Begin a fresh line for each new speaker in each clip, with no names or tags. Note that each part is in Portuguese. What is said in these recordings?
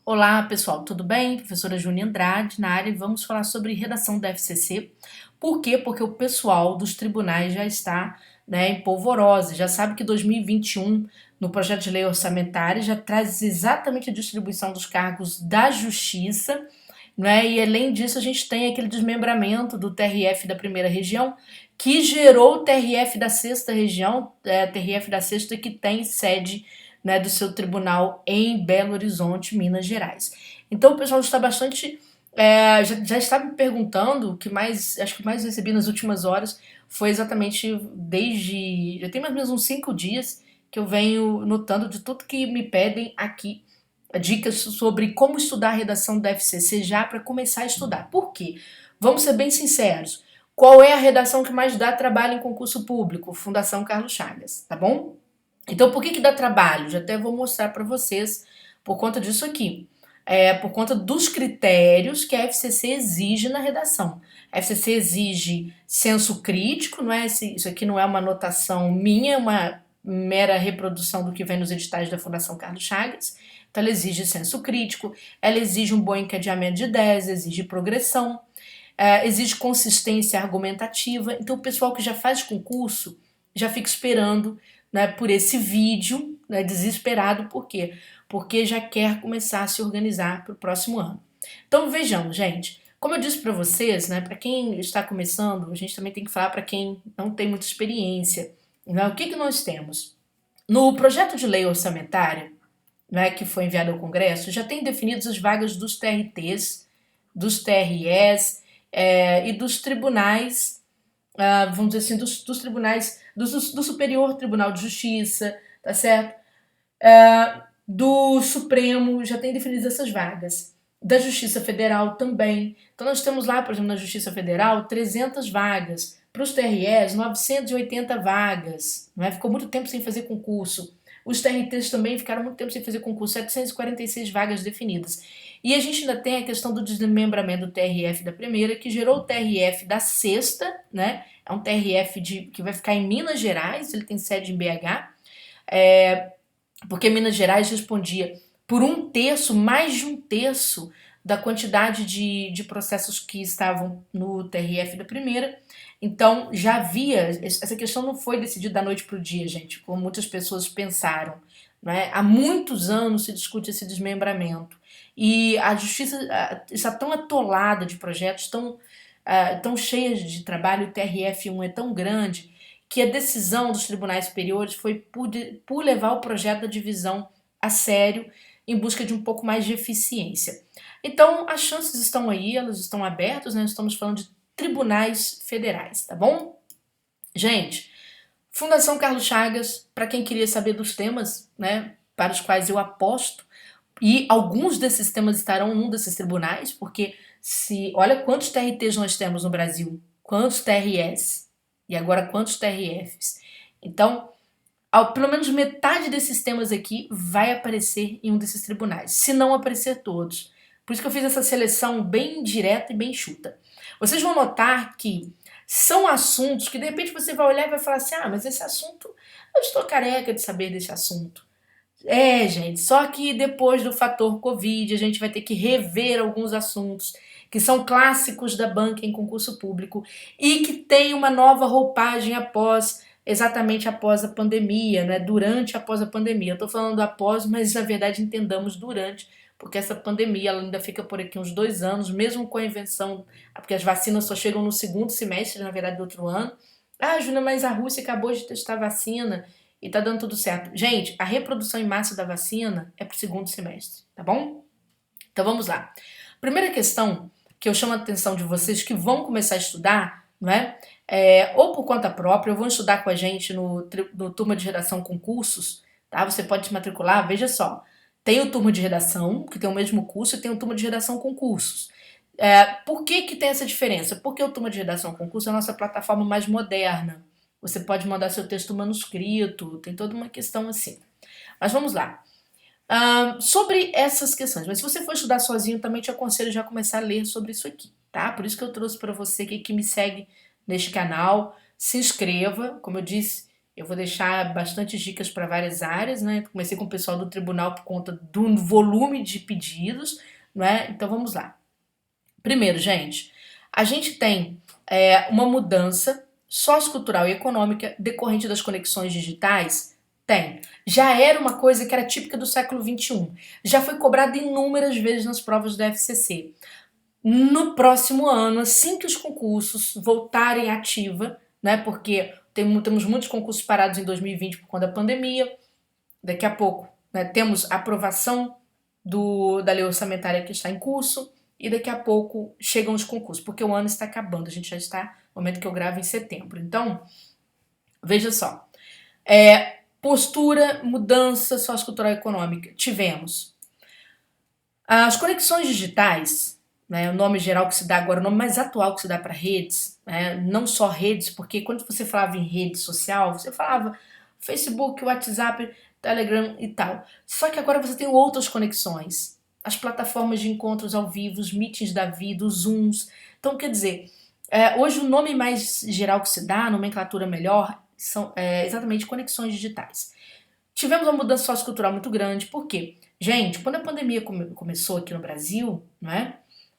Olá, pessoal, tudo bem? Professora Júnia Andrade na área e vamos falar sobre redação da FCC. Por quê? Porque o pessoal dos tribunais já está, em polvorosa, já sabe que 2021, no projeto de lei orçamentária, já traz exatamente a distribuição dos cargos da Justiça, E além disso, a gente tem aquele desmembramento do TRF da primeira região, que gerou o TRF da sexta região, TRF da sexta que tem sede, do seu tribunal em Belo Horizonte, Minas Gerais. Então o pessoal está bastante. Já está me perguntando, o que mais, acho que mais recebi nas últimas horas foi exatamente desde. Já tem mais ou menos uns 5 dias que eu venho notando de tudo que me pedem aqui dicas sobre como estudar a redação da FCC já para começar a estudar. Por quê? Vamos ser bem sinceros. Qual é a redação que mais dá trabalho em concurso público? Fundação Carlos Chagas, tá bom? Então, por que dá trabalho? Já até vou mostrar para vocês por conta disso aqui. Por conta dos critérios que a FCC exige na redação. A FCC exige senso crítico, não é? Isso aqui não é uma anotação minha, é uma mera reprodução do que vem nos editais da Fundação Carlos Chagas. Então, ela exige senso crítico, ela exige um bom encadeamento de ideias, exige progressão, exige consistência argumentativa. Então, o pessoal que já faz concurso já fica esperando, por esse vídeo, desesperado. Por quê? Porque já quer começar a se organizar para o próximo ano. Então, vejamos, gente. Como eu disse para vocês, para quem está começando, a gente também tem que falar para quem não tem muita experiência. O que nós temos? No projeto de lei orçamentária, que foi enviado ao Congresso, já tem definidas as vagas dos TRTs, dos TREs e dos tribunais, vamos dizer assim, dos tribunais, do Superior Tribunal de Justiça, tá certo? Do Supremo, já tem definidas essas vagas. Da Justiça Federal também. Então nós temos lá, por exemplo, na Justiça Federal, 300 vagas. Para os TREs, 980 vagas. Ficou muito tempo sem fazer concurso. Os TRTs também ficaram muito tempo sem fazer concurso, 746 vagas definidas. E a gente ainda tem a questão do desmembramento do TRF da primeira, que gerou o TRF da sexta, É um TRF que vai ficar em Minas Gerais, ele tem sede em BH, porque Minas Gerais respondia por um terço, mais de um terço da quantidade de processos que estavam no TRF da primeira. Então, já havia. Essa questão não foi decidida da noite para o dia, gente, como muitas pessoas pensaram. Há muitos anos se discute esse desmembramento. E a justiça está tão atolada de projetos, tão cheia de trabalho, o TRF1 é tão grande, que a decisão dos tribunais superiores foi por levar o projeto da divisão a sério, em busca de um pouco mais de eficiência. Então, as chances estão aí, elas estão abertas, Estamos falando de tribunais federais, tá bom? Gente, Fundação Carlos Chagas, para quem queria saber dos temas, para os quais eu aposto, e alguns desses temas estarão num desses tribunais, porque olha quantos TRTs nós temos no Brasil, quantos TRS, e agora quantos TRFs. Então, pelo menos metade desses temas aqui vai aparecer em um desses tribunais, se não aparecer todos. Por isso que eu fiz essa seleção bem direta e bem chuta. Vocês vão notar que são assuntos que de repente você vai olhar e vai falar assim: mas esse assunto, eu estou careca de saber desse assunto. Gente, só que depois do fator Covid a gente vai ter que rever alguns assuntos que são clássicos da banca em concurso público e que tem uma nova roupagem exatamente após a pandemia, durante e após a pandemia. Eu estou falando após, mas na verdade entendamos durante, porque essa pandemia ela ainda fica por aqui uns 2 anos, mesmo com a invenção, porque as vacinas só chegam no segundo semestre, na verdade, do outro ano. Júlia, mas a Rússia acabou de testar vacina e tá dando tudo certo. Gente, a reprodução em massa da vacina é pro segundo semestre, tá bom? Então vamos lá. Primeira questão que eu chamo a atenção de vocês que vão começar a estudar, ou por conta própria, ou vão estudar com a gente no Turma de Redação Concursos, tá? Você pode se matricular, veja só. Tem o Turma de Redação, que tem o mesmo curso, e tem o Turma de Redação Concursos. Por que tem essa diferença? Porque o Turma de Redação Concurso é a nossa plataforma mais moderna. Você pode mandar seu texto manuscrito, tem toda uma questão assim. Mas vamos lá. Sobre essas questões, mas se você for estudar sozinho, também te aconselho já a começar a ler sobre isso aqui, tá? Por isso que eu trouxe para você que me segue neste canal, se inscreva, como eu disse, Eu vou deixar bastante dicas para várias áreas, né? Comecei com o pessoal do tribunal por conta do volume de pedidos, né? Então vamos lá. Primeiro, gente, a gente tem uma mudança sociocultural e econômica decorrente das conexões digitais? Tem. Já era uma coisa que era típica do século XXI. Já foi cobrada inúmeras vezes nas provas do FCC. No próximo ano, assim que os concursos voltarem ativa, né? Porque temos muitos concursos parados em 2020 por conta da pandemia. Daqui a pouco, né, temos a aprovação da lei orçamentária que está em curso e daqui a pouco chegam os concursos, porque o ano está acabando, a gente já está no momento que eu gravo em setembro. Então, veja só, postura, mudança sociocultural e econômica, tivemos. As conexões digitais, né, o nome geral que se dá agora, o nome mais atual que se dá para redes, né, não só redes, porque quando você falava em rede social, você falava Facebook, WhatsApp, Telegram e tal. Só que agora você tem outras conexões. As plataformas de encontros ao vivo, os meetings da vida, os Zooms. Então, quer dizer, hoje o nome mais geral que se dá, a nomenclatura melhor, são exatamente conexões digitais. Tivemos uma mudança sociocultural muito grande, por quê? Gente, quando a pandemia começou aqui no Brasil, né,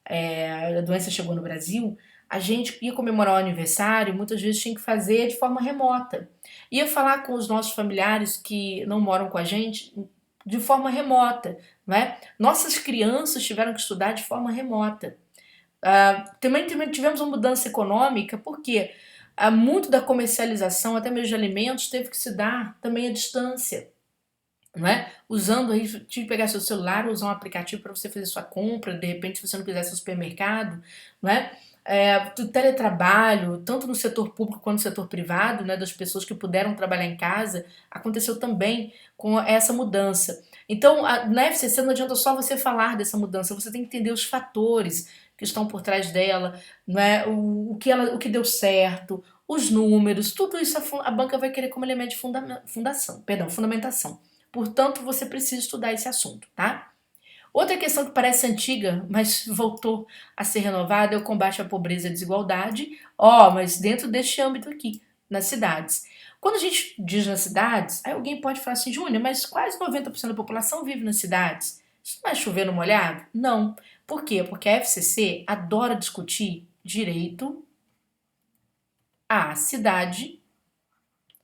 a doença chegou no Brasil, a gente ia comemorar o aniversário, muitas vezes tinha que fazer de forma remota. Ia falar com os nossos familiares que não moram com a gente de forma remota, né? Nossas crianças tiveram que estudar de forma remota. Também tivemos uma mudança econômica, porque muito da comercialização, até mesmo de alimentos, teve que se dar também à distância. Não é? Usando aí, tive que pegar seu celular, usar um aplicativo para você fazer sua compra, de repente, se você não quisesse no supermercado, não é? Do teletrabalho, tanto no setor público quanto no setor privado, né, das pessoas que puderam trabalhar em casa, aconteceu também com essa mudança. Então, na FCC não adianta só você falar dessa mudança, você tem que entender os fatores que estão por trás dela, não é? O que deu certo, os números, tudo isso a banca vai querer como elemento de fundamentação. Portanto, você precisa estudar esse assunto, tá? Outra questão que parece antiga, mas voltou a ser renovada, é o combate à pobreza e à desigualdade. Mas dentro deste âmbito aqui, nas cidades. Quando a gente diz nas cidades, aí alguém pode falar assim, Júnior, mas quase 90% da população vive nas cidades. Isso não é chover no molhado? Não. Por quê? Porque a FCC adora discutir direito à cidade,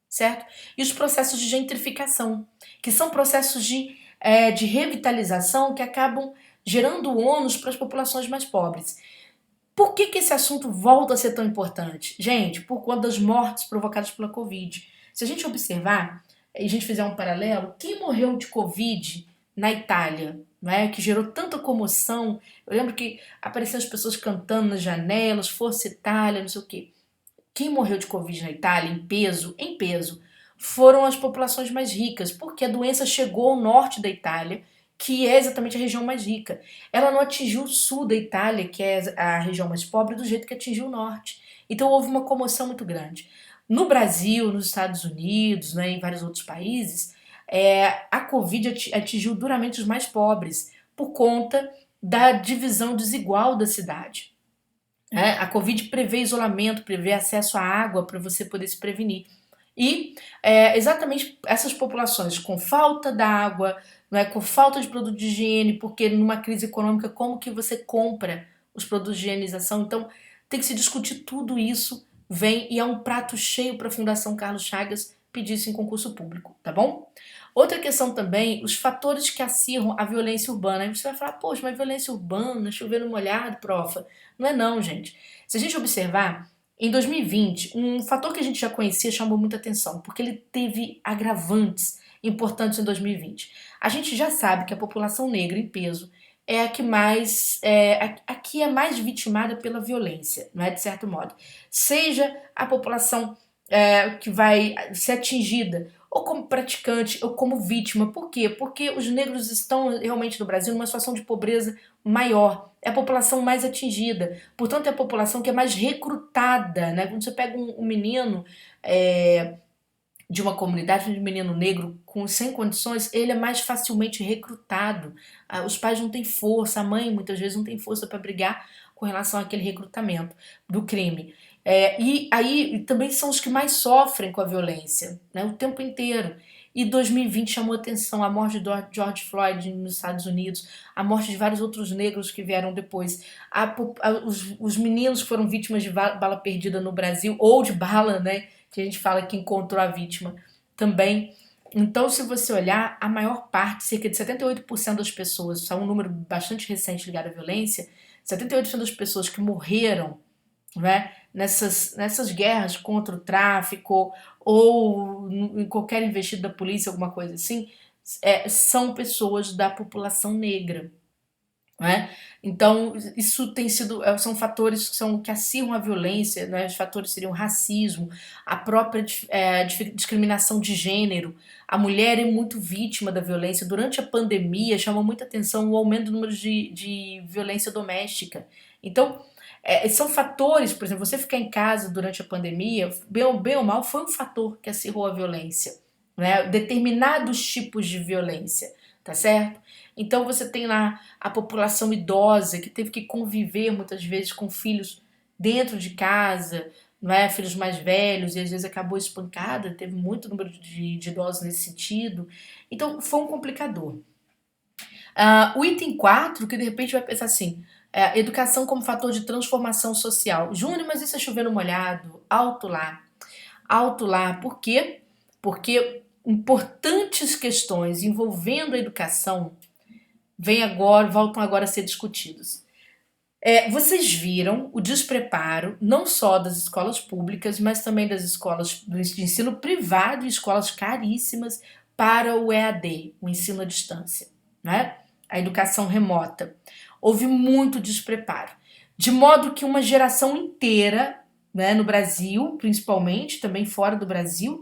certo? E os processos de gentrificação, que são processos de revitalização que acabam gerando ônus para as populações mais pobres. Por que esse assunto volta a ser tão importante? Gente, por conta das mortes provocadas pela Covid. Se a gente observar e a gente fizer um paralelo, quem morreu de Covid na Itália, né, que gerou tanta comoção, eu lembro que apareciam as pessoas cantando nas janelas, Força Itália, não sei o quê. Quem morreu de Covid na Itália, em peso, foram as populações mais ricas, porque a doença chegou ao norte da Itália, que é exatamente a região mais rica. Ela não atingiu o sul da Itália, que é a região mais pobre, do jeito que atingiu o norte. Então houve uma comoção muito grande. No Brasil, nos Estados Unidos, né, em vários outros países, a Covid atingiu duramente os mais pobres, por conta da divisão desigual da cidade. A Covid prevê isolamento, prevê acesso à água para você poder se prevenir. E exatamente essas populações com falta d'água, com falta de produto de higiene, porque numa crise econômica, como que você compra os produtos de higienização? Então, tem que se discutir tudo isso, e é um prato cheio para a Fundação Carlos Chagas pedir isso em concurso público, tá bom? Outra questão também, os fatores que acirram a violência urbana. Aí você vai falar, poxa, mas violência urbana, chover no molhado, profa. Não é não, gente. Se a gente observar, em 2020, um fator que a gente já conhecia chamou muita atenção, porque ele teve agravantes importantes em 2020. A gente já sabe que a população negra em peso é a que é mais vitimada pela violência, não é, de certo modo. Seja a população que vai ser atingida ou como praticante ou como vítima. Por quê? Porque os negros estão realmente no Brasil numa situação de pobreza maior. É a população mais atingida. Portanto, é a população que é mais recrutada, né? Quando você pega um menino de uma comunidade, um menino negro sem condições, ele é mais facilmente recrutado. Os pais não têm força, a mãe muitas vezes não tem força para brigar com relação àquele recrutamento do crime. E aí também são os que mais sofrem com a violência, né, o tempo inteiro. E 2020 chamou atenção a morte de George Floyd nos Estados Unidos, a morte de vários outros negros que vieram depois, os meninos que foram vítimas de bala perdida no Brasil, ou de bala, né, que a gente fala que encontrou a vítima também. Então, se você olhar, a maior parte, cerca de 78% das pessoas, isso é um número bastante recente ligado à violência, 78% das pessoas que morreram, né, nessas guerras contra o tráfico ou em qualquer investida da polícia, alguma coisa assim, são pessoas da população negra. Né? Então, isso tem sido, são fatores que acirram a violência, né? Os fatores seriam racismo, a própria discriminação de gênero. A mulher é muito vítima da violência. Durante a pandemia, chamou muita atenção o aumento do número de violência doméstica. Então, são fatores, por exemplo, você ficar em casa durante a pandemia, bem ou mal, foi um fator que acirrou a violência. Né? Determinados tipos de violência, tá certo? Então você tem lá a população idosa que teve que conviver muitas vezes com filhos dentro de casa, não é? Filhos mais velhos, e às vezes acabou espancada, teve muito número de idosos nesse sentido. Então foi um complicador. O item 4 que de repente vai pensar assim, educação como fator de transformação social. Júnior, mas isso é chover no molhado, alto lá. Alto lá, por quê? Porque importantes questões envolvendo a educação voltam agora a ser discutidos. Vocês viram o despreparo não só das escolas públicas, mas também das escolas de ensino privado e escolas caríssimas para o EAD, o ensino à distância, né? A educação remota. Houve muito despreparo, de modo que uma geração inteira, né, no Brasil, principalmente, também fora do Brasil,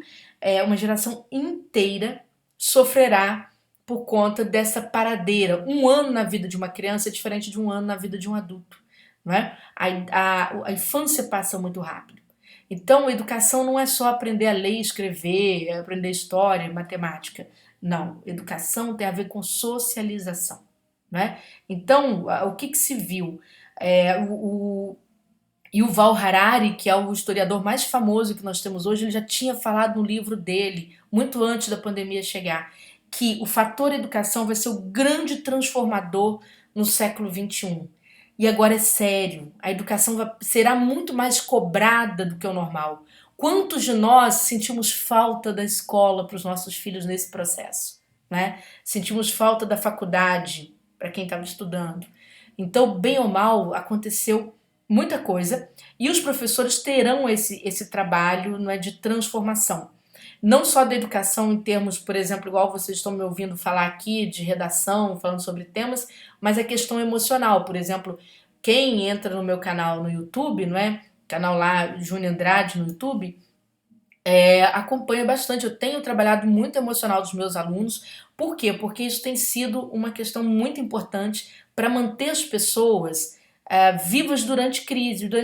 uma geração inteira sofrerá por conta dessa paradeira. Um ano na vida de uma criança é diferente de um ano na vida de um adulto. Não é? A infância passa muito rápido. Então, a educação não é só aprender a ler e escrever, aprender história, matemática. Não, educação tem a ver com socialização. Né? Então, o que se viu? O Yuval Harari, que é o historiador mais famoso que nós temos hoje, ele já tinha falado no livro dele, muito antes da pandemia chegar, que o fator educação vai ser o grande transformador no século XXI. E agora é sério, a educação será muito mais cobrada do que o normal. Quantos de nós sentimos falta da escola para os nossos filhos nesse processo? Né? Sentimos falta da faculdade para quem estava estudando. Então, bem ou mal, aconteceu muita coisa e os professores terão esse trabalho, não é, de transformação. Não só da educação em termos, por exemplo, igual vocês estão me ouvindo falar aqui, de redação, falando sobre temas, mas a questão emocional. Por exemplo, quem entra no meu canal no YouTube, não é? Canal lá, Júnior Andrade no YouTube, acompanha bastante. Eu tenho trabalhado muito emocional dos meus alunos. Por quê? Porque isso tem sido uma questão muito importante para manter as pessoas vivas durante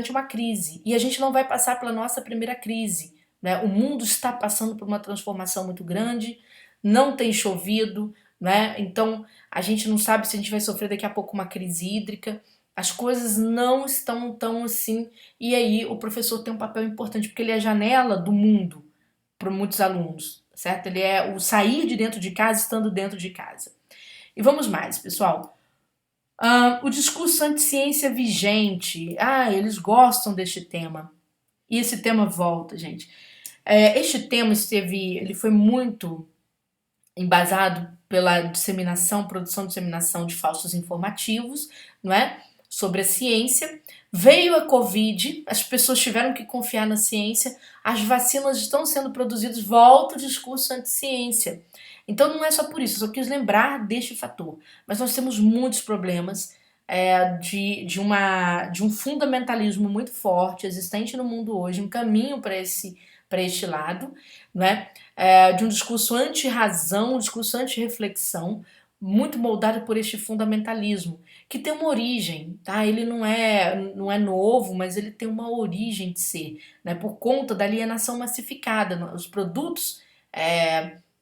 uma crise. E a gente não vai passar pela nossa primeira crise. Né? O mundo está passando por uma transformação muito grande, não tem chovido, né? Então a gente não sabe se a gente vai sofrer daqui a pouco uma crise hídrica. As coisas não estão tão assim, e aí o professor tem um papel importante, porque ele é a janela do mundo para muitos alunos, certo? Ele é o sair de dentro de casa estando dentro de casa. E vamos mais, pessoal. O discurso anti-ciência vigente. Eles gostam deste tema. E esse tema volta, gente. Este tema ele foi muito embasado pela produção e disseminação de falsos informativos, não é? Sobre a ciência. Veio a Covid, as pessoas tiveram que confiar na ciência, as vacinas estão sendo produzidas, volta o discurso anti-ciência. Então não é só por isso, eu só quis lembrar deste fator. Mas nós temos muitos problemas de um fundamentalismo muito forte existente no mundo hoje, um caminho para este lado, né? De um discurso anti-razão, um discurso anti-reflexão, muito moldado por este fundamentalismo, que tem uma origem, tá? Ele não é novo, mas ele tem uma origem de ser, né? Por conta da alienação massificada, os produtos,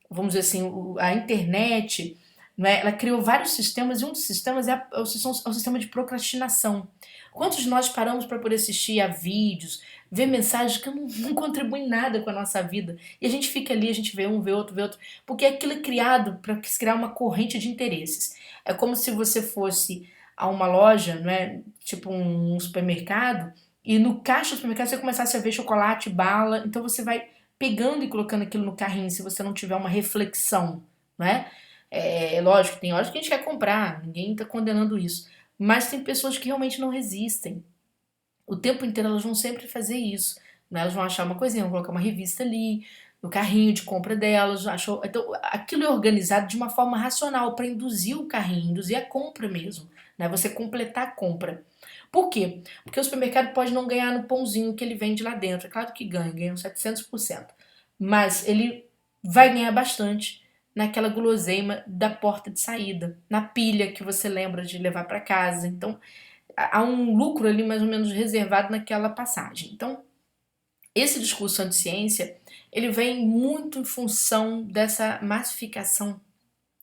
vamos dizer assim, a internet, não é? Ela criou vários sistemas e um dos sistemas é o sistema de procrastinação. Quantos de nós paramos para poder assistir a vídeos, ver mensagens que não contribuem nada com a nossa vida e a gente fica ali, a gente vê um, vê outro, porque aquilo é criado para se criar uma corrente de interesses. É como se você fosse a uma loja, não é? Tipo um supermercado, e no caixa do supermercado você começasse a ver chocolate, bala, então você vai pegando e colocando aquilo no carrinho se você não tiver uma reflexão, não é? É lógico, tem horas que a gente quer comprar, ninguém está condenando isso. Mas tem pessoas que realmente não resistem. O tempo inteiro elas vão sempre fazer isso. Né? Elas vão achar uma coisinha, vão colocar uma revista ali, no carrinho de compra delas. Então, aquilo é organizado de uma forma racional para induzir o carrinho, induzir a compra mesmo. Né? Você completar a compra. Por quê? Porque o supermercado pode não ganhar no pãozinho que ele vende lá dentro. É claro que ganha uns 700%. Mas ele vai ganhar bastante naquela guloseima da porta de saída, na pilha que você lembra de levar para casa. Então, há um lucro ali mais ou menos reservado naquela passagem. Então, esse discurso anti-ciência, ele vem muito em função dessa massificação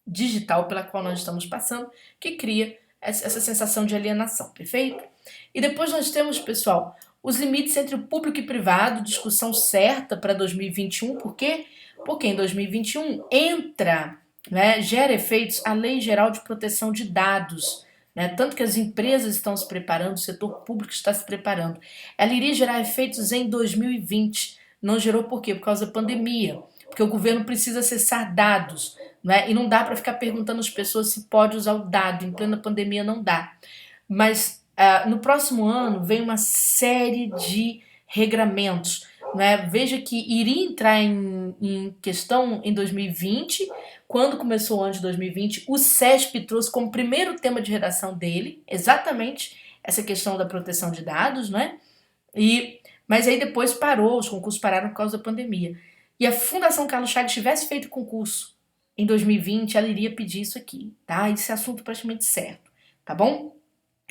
digital pela qual nós estamos passando, que cria essa sensação de alienação, perfeito? E depois nós temos, pessoal, os limites entre o público e privado, discussão certa para 2021, por quê? Porque em 2021 entra, né, gera efeitos a Lei Geral de Proteção de Dados, né, tanto que as empresas estão se preparando, o setor público está se preparando. Ela iria gerar efeitos em 2020, não gerou por quê? Por causa da pandemia, porque o governo precisa acessar dados, né, e não dá para ficar perguntando às pessoas se pode usar o dado, em plena pandemia não dá. Mas no próximo ano vem uma série de regramentos. Né? Veja que iria entrar em questão em 2020, quando começou o ano de 2020, o CESP trouxe como primeiro tema de redação dele exatamente essa questão da proteção de dados, né? Mas aí depois parou, os concursos pararam por causa da pandemia. E a Fundação Carlos Chagas tivesse feito concurso em 2020, ela iria pedir isso aqui, tá? Esse assunto praticamente certo, tá bom?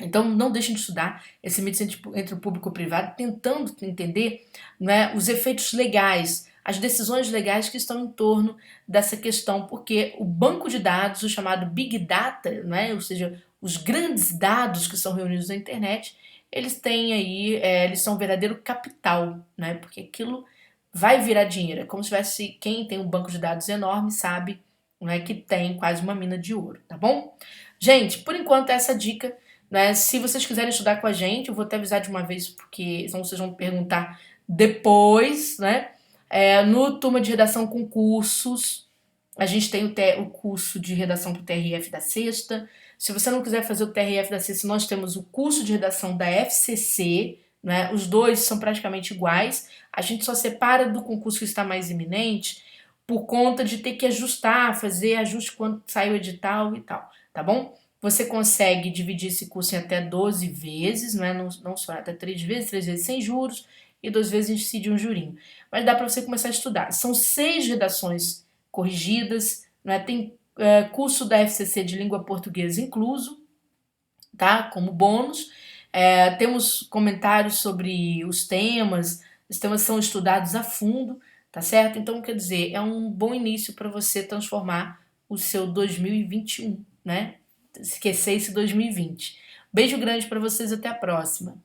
Então, não deixem de estudar esse mito entre o público e o privado, tentando entender, né, os efeitos legais, as decisões legais que estão em torno dessa questão, porque o banco de dados, o chamado Big Data, né, ou seja, os grandes dados que são reunidos na internet, eles têm aí, eles são um verdadeiro capital, né, porque aquilo vai virar dinheiro. É como se tivesse, quem tem um banco de dados enorme sabe, né, que tem quase uma mina de ouro, tá bom? Gente, por enquanto essa dica, né? Se vocês quiserem estudar com a gente, eu vou até avisar de uma vez, porque senão vocês vão perguntar depois, né? No Turma de Redação com Cursos, a gente tem o curso de redação para o TRF da Sexta. Se você não quiser fazer o TRF da Sexta, nós temos o curso de redação da FCC, né? Os dois são praticamente iguais. A gente só separa do concurso que está mais iminente por conta de ter que ajustar, fazer ajuste quando sai o edital e tal, tá bom? Você consegue dividir esse curso em até 12 vezes, não só até 3 vezes sem juros e 2 vezes incide um jurinho. Mas dá para você começar a estudar. São 6 redações corrigidas, né? Tem curso da FCC de língua portuguesa incluso, tá? Como bônus. Temos comentários sobre os temas são estudados a fundo, tá certo? Então, quer dizer, é um bom início para você transformar o seu 2021, né? Esquecer esse 2020. Beijo grande para vocês, até a próxima.